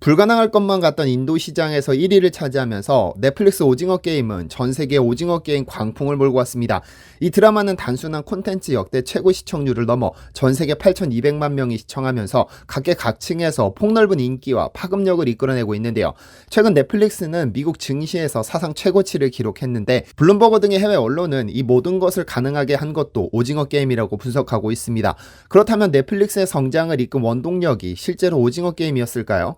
불가능할 것만 같던 인도 시장에서 1위를 차지하면서 넷플릭스 오징어 게임은 전 세계 오징어 게임 광풍을 몰고 왔습니다. 이 드라마는 단순한 콘텐츠 역대 최고 시청률을 넘어 전 세계 8,200만 명이 시청하면서 각계각층에서 폭넓은 인기와 파급력을 이끌어내고 있는데요. 최근 넷플릭스는 미국 증시에서 사상 최고치를 기록했는데 블룸버그 등의 해외 언론은 이 모든 것을 가능하게 한 것도 오징어 게임이라고 분석하고 있습니다. 그렇다면 넷플릭스의 성장을 이끈 원동력이 실제로 오징어 게임이었을까요?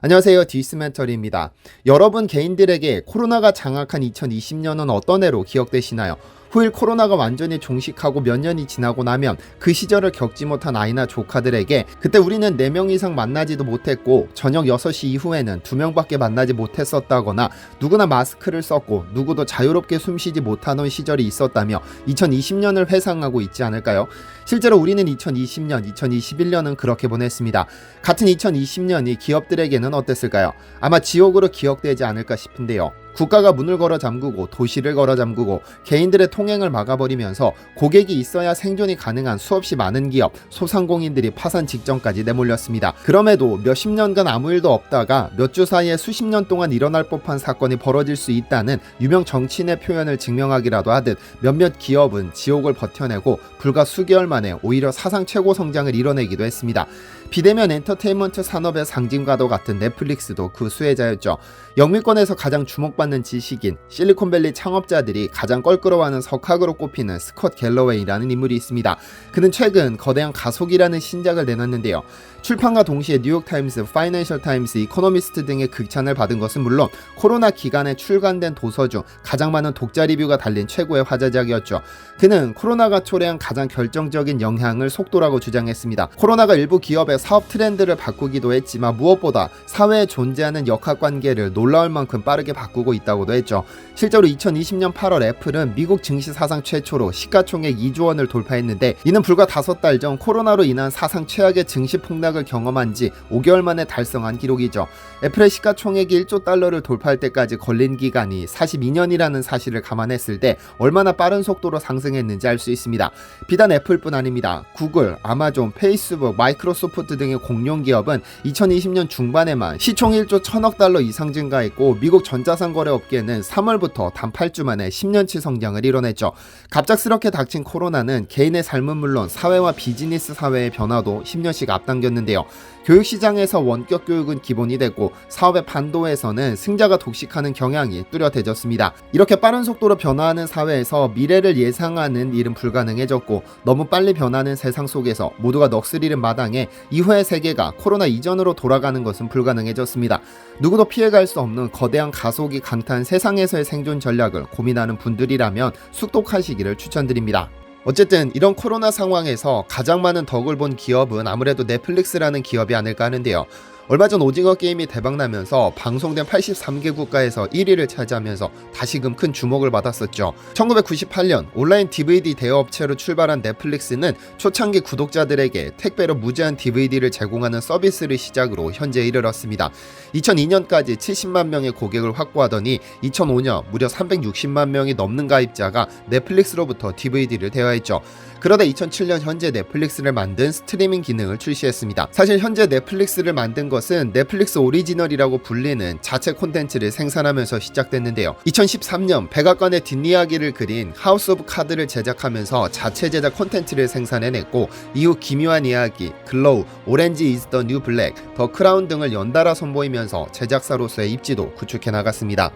안녕하세요, 디스멘터리입니다. 여러분 개인들에게 코로나가 장악한 2020년은 어떤 해로 기억되시나요? 후일 코로나가 완전히 종식하고 몇 년이 지나고 나면 그 시절을 겪지 못한 아이나 조카들에게 그때 우리는 4명 이상 만나지도 못했고 저녁 6시 이후에는 2명밖에 만나지 못했었다거나 누구나 마스크를 썼고 누구도 자유롭게 숨쉬지 못하는 시절이 있었다며 2020년을 회상하고 있지 않을까요? 실제로 우리는 2020년, 2021년은 그렇게 보냈습니다. 같은 2020년이 기업들에게는 어땠을까요? 아마 지옥으로 기억되지 않을까 싶은데요. 국가가 문을 걸어 잠그고 도시를 걸어 잠그고 개인들의 통행을 막아버리면서 고객이 있어야 생존이 가능한 수없이 많은 기업, 소상공인들이 파산 직전까지 내몰렸습니다. 그럼에도 몇십 년간 아무 일도 없다가 몇 주 사이에 수십 년 동안 일어날 법한 사건이 벌어질 수 있다는 유명 정치인의 표현을 증명하기라도 하듯 몇몇 기업은 지옥을 버텨내고 불과 수개월 만에 오히려 사상 최고 성장을 이뤄내기도 했습니다. 비대면 엔터테인먼트 산업의 상징과도 같은 넷플릭스도 그 수혜자였죠. 영미권에서 가장 주목받는 지식인, 실리콘밸리 창업자들이 가장 껄끄러워하는 석학으로 꼽히는 스콧 갤러웨이라는 인물이 있습니다. 그는 최근 거대한 가속이라는 신작을 내놨는데요. 출판과 동시에 뉴욕타임스, 파이낸셜 타임스, 이코노미스트 등의 극찬을 받은 것은 물론 코로나 기간에 출간된 도서 중 가장 많은 독자 리뷰가 달린 최고의 화제작이었죠. 그는 코로나가 초래한 가장 결정적인 영향을 속도라고 주장했습니다. 코로나가 일부 기업의 사업 트렌드를 바꾸기도 했지만 무엇보다 사회에 존재하는 역학관계를 놀라울 만큼 빠르게 바꾸고 있다고도 했죠. 실제로 2020년 8월 애플은 미국 증시 사상 최초로 시가총액 2조 원을 돌파했는데 이는 불과 5달 전 코로나로 인한 사상 최악의 증시 폭락을 경험한 지 5개월 만에 달성한 기록이죠. 애플의 시가총액이 1조 달러를 돌파할 때까지 걸린 기간이 42년이라는 사실을 감안했을 때 얼마나 빠른 속도로 상승했는지 알 수 있습니다. 비단 애플뿐 아닙니다. 구글, 아마존, 페이스북, 마이크로소프트 등의 공룡 기업은 2020년 중반에만 시총 1조 1000억 달러 이상 증가했고 미국 전자상거래업계는 3월부터 단 8주 만에 10년치 성장을 이뤄냈죠. 갑작스럽게 닥친 코로나는 개인의 삶은 물론 사회와 비즈니스 사회의 변화도 10년씩 앞당겼는데요. 교육시장에서 원격 교육은 기본이 됐고 사업의 판도에서는 승자가 독식하는 경향이 뚜렷해졌습니다. 이렇게 빠른 속도로 변화하는 사회에서 미래를 예상하는 일은 불가능해졌고 너무 빨리 변하는 세상 속에서 모두가 넋을 잃은 마당에 이후의 세계가 코로나 이전으로 돌아가는 것은 불가능해졌습니다. 누구도 피해갈 수 없는 거대한 가속이 강타한 세상에서의 생존 전략을 고민하는 분들이라면 숙독하시기를 추천드립니다. 어쨌든 이런 코로나 상황에서 가장 많은 덕을 본 기업은 아무래도 넷플릭스라는 기업이 아닐까 하는데요. 얼마 전 오징어 게임이 대박나면서 방송된 83개 국가에서 1위를 차지하면서 다시금 큰 주목을 받았었죠. 1998년 온라인 DVD 대여업체로 출발한 넷플릭스는 초창기 구독자들에게 택배로 무제한 DVD를 제공하는 서비스를 시작으로 현재에 이르렀습니다. 2002년까지 70만 명의 고객을 확보하더니 2005년 무려 360만 명이 넘는 가입자가 넷플릭스로부터 DVD를 대여했죠. 그러다 2007년 현재 넷플릭스를 만든 스트리밍 기능을 출시했습니다. 사실 현재 넷플릭스를 만든 것은 넷플릭스 오리지널이라고 불리는 자체 콘텐츠를 생산하면서 시작됐는데요. 2013년 백악관의 뒷이야기를 그린 하우스 오브 카드를 제작하면서 자체 제작 콘텐츠를 생산해냈고 이후 기묘한 이야기, 글로우, 오렌지 이즈 더 뉴 블랙, 더 크라운 등을 연달아 선보이면서 제작사로서의 입지도 구축해 나갔습니다.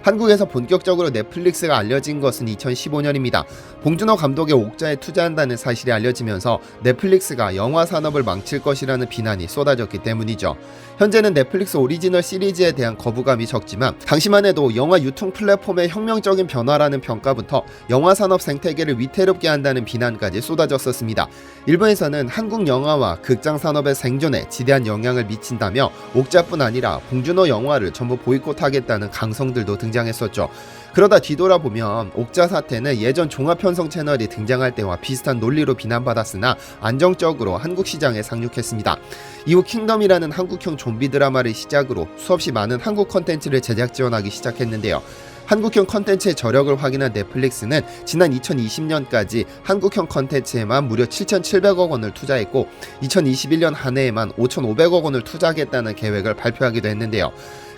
한국에서 본격적으로 넷플릭스가 알려진 것은 2015년입니다. 봉준호 감독의 옥자에 투자한다는 사실이 알려지면서 넷플릭스가 영화 산업을 망칠 것이라는 비난이 쏟아졌기 때문이죠. 현재는 넷플릭스 오리지널 시리즈에 대한 거부감이 적지만 당시만 해도 영화 유통 플랫폼의 혁명적인 변화라는 평가부터 영화 산업 생태계를 위태롭게 한다는 비난까지 쏟아졌었습니다. 일본에서는 한국 영화와 극장 산업의 생존에 지대한 영향을 미친다며 옥자뿐 아니라 봉준호 영화를 전부 보이콧하겠다는 강성들도 등장했었죠. 그러다 뒤돌아보면 옥자 사태는 예전 종합편성 채널이 등장할 때와 비슷한 논리로 비난받았으나 안정적으로 한국 시장에 상륙했습니다. 이후 킹덤이라는 한국형 좀비 드라마를 시작으로 수없이 많은 한국 콘텐츠를 제작 지원하기 시작했는데요. 한국형 컨텐츠의 저력을 확인한 넷플릭스는 지난 2020년까지 한국형 컨텐츠에만 무려 7,700억 원을 투자했고 2021년 한 해에만 5,500억 원을 투자하겠다는 계획을 발표하기도 했는데요.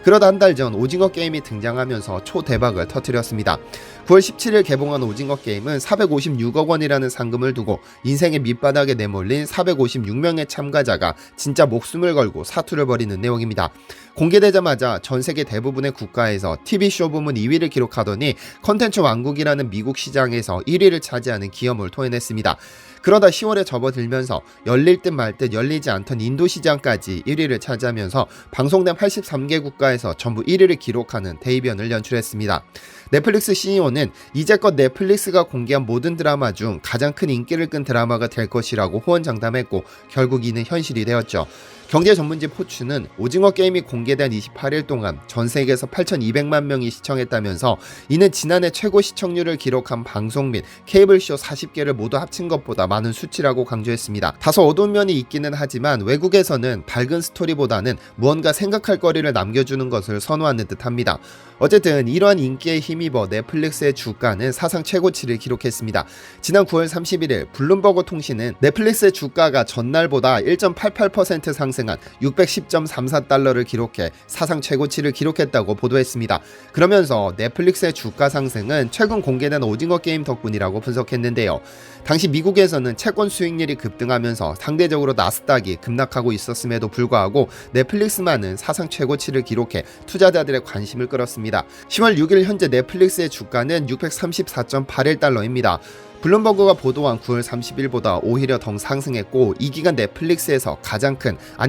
그러다 한 달 전 오징어 게임이 등장하면서 초대박을 터뜨렸습니다. 9월 17일 개봉한 오징어 게임은 456억 원이라는 상금을 두고 인생의 밑바닥에 내몰린 456명의 참가자가 진짜 목숨을 걸고 사투를 벌이는 내용입니다. 공개되자마자 전 세계 대부분의 국가에서 TV쇼 부문 2위를 기록하더니 컨텐츠 왕국이라는 미국 시장에서 1위를 차지하는 기염을 토해냈습니다. 그러다 10월에 접어들면서 열릴 듯 말 듯 열리지 않던 인도 시장까지 1위를 차지하면서 방송된 83개 국가에서 전부 1위를 기록하는 대이변을 연출했습니다. 넷플릭스 CEO는 이제껏 넷플릭스가 공개한 모든 드라마 중 가장 큰 인기를 끈 드라마가 될 것이라고 호언장담했고 결국 이는 현실이 되었죠. 경제 전문지 포춘은 오징어 게임이 공개된 28일 동안 전 세계에서 8,200만 명이 시청했다면서 이는 지난해 최고 시청률을 기록한 방송 및 케이블쇼 40개를 모두 합친 것보다 많은 수치라고 강조했습니다. 다소 어두운 면이 있기는 하지만 외국에서는 밝은 스토리보다는 무언가 생각할 거리를 남겨주는 것을 선호하는 듯합니다. 어쨌든 이러한 인기에 힘입어 넷플릭스의 주가는 사상 최고치를 기록했습니다. 지난 9월 31일 블룸버그 통신은 넷플릭스의 주가가 전날보다 1.88% 상승한 610.34달러를 기록해 사상 최고치를 기록했다고 보도했습니다. 그러면서 넷플릭스의 주가 상승은 최근 공개된 오징어 게임 덕분이라고 분석했는데요. 당시 미국에서는 채권 수익률이 급등하면서 상대적으로 나스닥이 급락하고 있었음에도 불구하고 넷플릭스만은 사상 최고치를 기록해 투자자들의 관심을 끌었습니다. 10월 6일 현재 넷플릭스의 주가는 634.81달러입니다. 블룸버그가 보도한 9월 30일보다 오히려 더 상승했고 이 기간 넷플릭스에서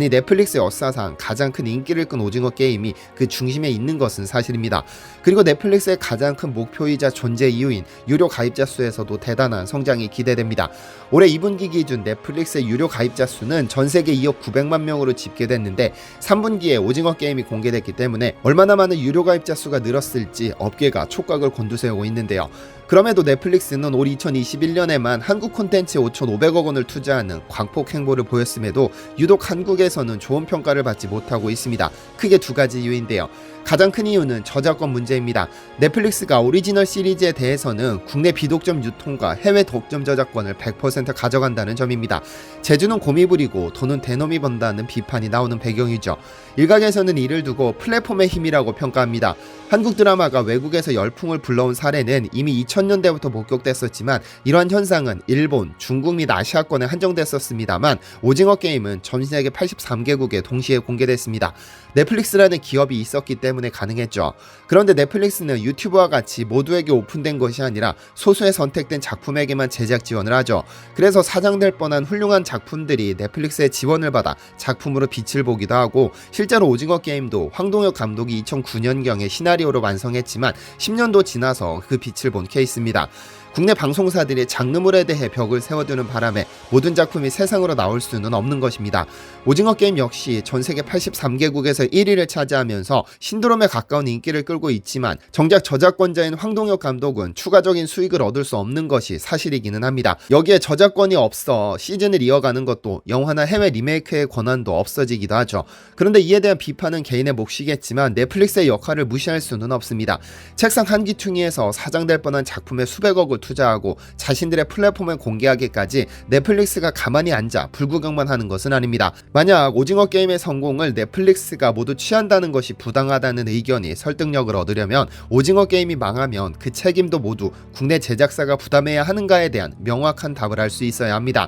넷플릭스 역사상 가장 큰 인기를 끈 오징어 게임이 그 중심에 있는 것은 사실입니다. 그리고 넷플릭스의 가장 큰 목표이자 존재 이유인 유료 가입자 수에서도 대단한 성장이 기대됩니다. 올해 2분기 기준 넷플릭스의 유료 가입자 수는 전 세계 2억 900만 명으로 집계됐는데 3분기에 오징어 게임이 공개됐기 때문에 얼마나 많은 유료 가입자 수가 늘었을지 업계가 촉각을 곤두세우고 있는데요. 그럼에도 넷플릭스는 올 2021년에만 한국 콘텐츠에 5,500억 원을 투자하는 광폭 행보를 보였음에도 유독 한국에서는 좋은 평가를 받지 못하고 있습니다. 크게 두 가지 이유인데요. 가장 큰 이유는 저작권 문제입니다. 넷플릭스가 오리지널 시리즈에 대해서는 국내 비독점 유통과 해외 독점 저작권을 100% 가져간다는 점입니다. 제주는 곰이 부리고 돈은 대놈이 번다는 비판이 나오는 배경이죠. 일각에서는 이를 두고 플랫폼의 힘이라고 평가합니다. 한국 드라마가 외국에서 열풍을 불러온 사례는 이미 2000년대부터 목격됐었지만 이러한 현상은 일본, 중국 및 아시아권에 한정됐었습니다만 오징어 게임은 전 세계 83개국에 동시에 공개됐습니다. 넷플릭스라는 기업이 있었기 때문에 가능했죠. 그런데 넷플릭스는 유튜브와 같이 모두에게 오픈된 것이 아니라 소수의 선택된 작품에게만 제작 지원을 하죠. 그래서 사장될 뻔한 훌륭한 작품들이 넷플릭스의 지원을 받아 작품으로 빛을 보기도 하고 실제로 오징어 게임도 황동혁 감독이 2009년경에 시나리오로 완성했지만 10년도 지나서 그 빛을 본 케이스입니다. 국내 방송사들이 장르물에 대해 벽을 세워두는 바람에 모든 작품이 세상으로 나올 수는 없는 것입니다. 오징어 게임 역시 전 세계 83개국에서 1위를 차지하면서 신드롬에 가까운 인기를 끌고 있지만 정작 저작권자인 황동혁 감독은 추가적인 수익을 얻을 수 없는 것이 사실이기는 합니다. 여기에 저작권이 없어 시즌을 이어가는 것도 영화나 해외 리메이크의 권한도 없어지기도 하죠. 그런데 이에 대한 비판은 개인의 몫이겠지만 넷플릭스의 역할을 무시할 수는 없습니다. 책상 한 귀퉁이에서 사장될 뻔한 작품에 수백억을 투자하고 자신들의 플랫폼에 공개하기까지 넷플릭스가 가만히 앉아 불구경만 하는 것은 아닙니다. 만약 오징어 게임의 성공을 넷플릭스가 모두 취한다는 것이 부당하다는 의견이 설득력을 얻으려면 오징어 게임이 망하면 그 책임도 모두 국내 제작사가 부담해야 하는가에 대한 명확한 답을 할 수 있어야 합니다.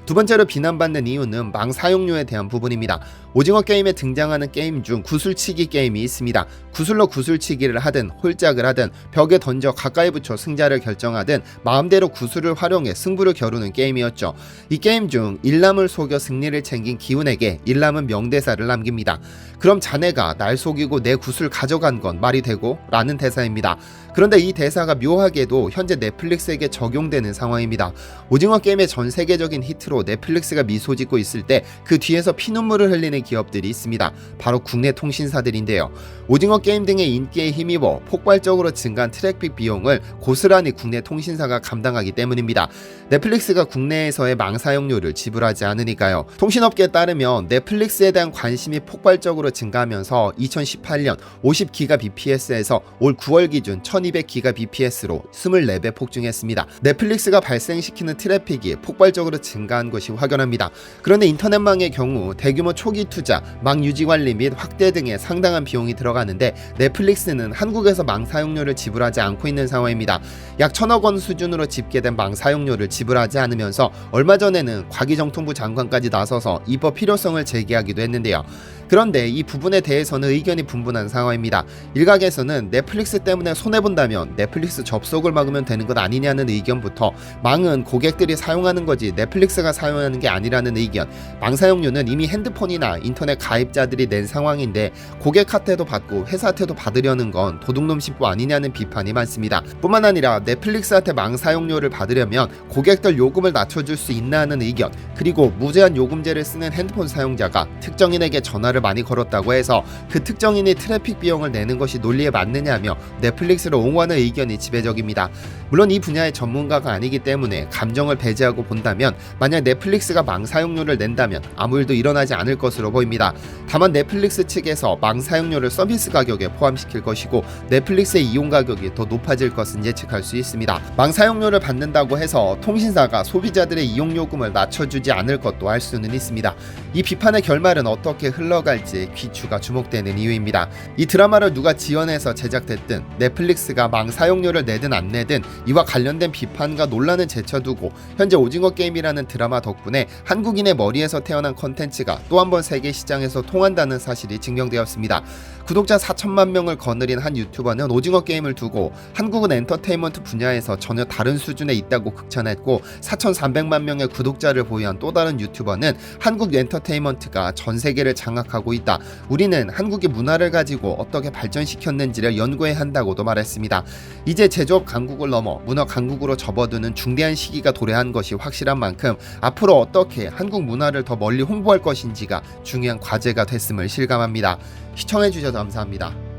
두 번째로 비난받는 이유는 망 사용료에 대한 부분입니다. 오징어 게임에 등장하는 게임 중 구슬치기 게임이 있습니다. 구슬로 구슬치기를 하든 홀짝을 하든 벽에 던져 가까이 붙여 승자를 결정하든 마음대로 구슬을 활용해 승부를 겨루는 게임이었죠. 이 게임 중 일남을 속여 승리를 챙긴 기훈에게 일남은 명대사를 남깁니다. 그럼 자네가 날 속이고 내 구슬 가져간 건 말이 되고? 라는 대사입니다. 그런데 이 대사가 묘하게도 현재 넷플릭스에게 적용되는 상황입니다. 오징어 게임의 전 세계적인 히트로 넷플릭스가 미소 짓고 있을 때 그 뒤에서 피눈물을 흘리는 기업들이 있습니다. 바로 국내 통신사들인데요. 오징어 게임 등의 인기에 힘입어 폭발적으로 증가한 트래픽 비용을 고스란히 국내 통신사가 감당하기 때문입니다. 넷플릭스가 국내에서의 망 사용료를 지불하지 않으니까요. 통신업계에 따르면 넷플릭스에 대한 관심이 폭발적으로 증가하면서 2018년 50GBps에서 올 9월 기준 1200GBps로 24배 폭증했습니다. 넷플릭스가 발생시키는 트래픽이 폭발적으로 증가한 것이 확연합니다. 그런데 인터넷망의 경우 대규모 초기 투자, 망 유지 관리 및 확대 등의 상당한 비용이 들어가는데 넷플릭스는 한국에서 망 사용료를 지불하지 않고 있는 상황입니다. 약 1000억 원 수준으로 집계된 망 사용료를 지불하지 않으면서 얼마 전에는 과기정통부 장관까지 나서서 입법 필요성을 제기하기도 했는데요. 그런데 이 부분에 대해서는 의견이 분분한 상황입니다. 일각에서는 넷플릭스 때문에 손해본다면 넷플릭스 접속을 막으면 되는 것 아니냐는 의견부터 망은 고객들이 사용하는 거지 넷플릭스가 사용하는 게 아니라는 의견, 망 사용료는 이미 핸드폰이나 인터넷 가입자들이 낸 상황인데 고객한테도 받고 회사한테도 받으려는 건 도둑놈 심보 아니냐는 비판이 많습니다. 뿐만 아니라 넷플릭스한테 망 사용료를 받으려면 고객들 요금을 낮춰줄 수 있나 하는 의견, 그리고 무제한 요금제를 쓰는 핸드폰 사용자가 특정인에게 전화를 많이 걸었다고 해서 그 특정인이 트래픽 비용을 내는 것이 논리에 맞느냐며 넷플릭스를 옹호하는 의견이 지배적입니다. 물론 이 분야의 전문가가 아니기 때문에 감정을 배제하고 본다면 만약 넷플릭스가 망 사용료를 낸다면 아무 일도 일어나지 않을 것으로 보입니다. 다만 넷플릭스 측에서 망 사용료를 서비스 가격에 포함시킬 것이고 넷플릭스의 이용 가격이 더 높아질 것은 예측할 수 있습니다. 망 사용료를 받는다고 해서 통신사가 소비자들의 이용 요금을 낮춰주지 않을 것도 알 수는 있습니다. 이 비판의 결말은 어떻게 흘러갈지 귀추가 주목되는 이유입니다. 이 드라마를 누가 지원해서 제작됐든 넷플릭스가 망 사용료를 내든 안 내든 이와 관련된 비판과 논란을 제쳐두고 현재 오징어 게임이라는 드라마 덕분에 한국인의 머리에서 태어난 컨텐츠가 또 한 번 세계 시장에서 통한다는 사실이 증명되었습니다. 구독자 4천만 명을 거느린 한 유튜버는 오징어 게임을 두고 한국은 엔터테인먼트 분야에서 전혀 다른 수준에 있다고 극찬했고 4,300만 명의 구독자를 보유한 또 다른 유튜버는 한국 엔터테인먼트가 전 세계를 장악하고 있다. 우리는 한국의 문화를 가지고 어떻게 발전시켰는지를 연구해야 한다고도 말했습니다. 이제 제조업 강국을 넘어 문화 강국으로 접어드는 중대한 시기가 도래한 것이 확실한 만큼 앞으로 어떻게 한국 문화를 더 멀리 홍보할 것인지가 중요한 과제가 됐음을 실감합니다. 시청해주셔서 감사합니다.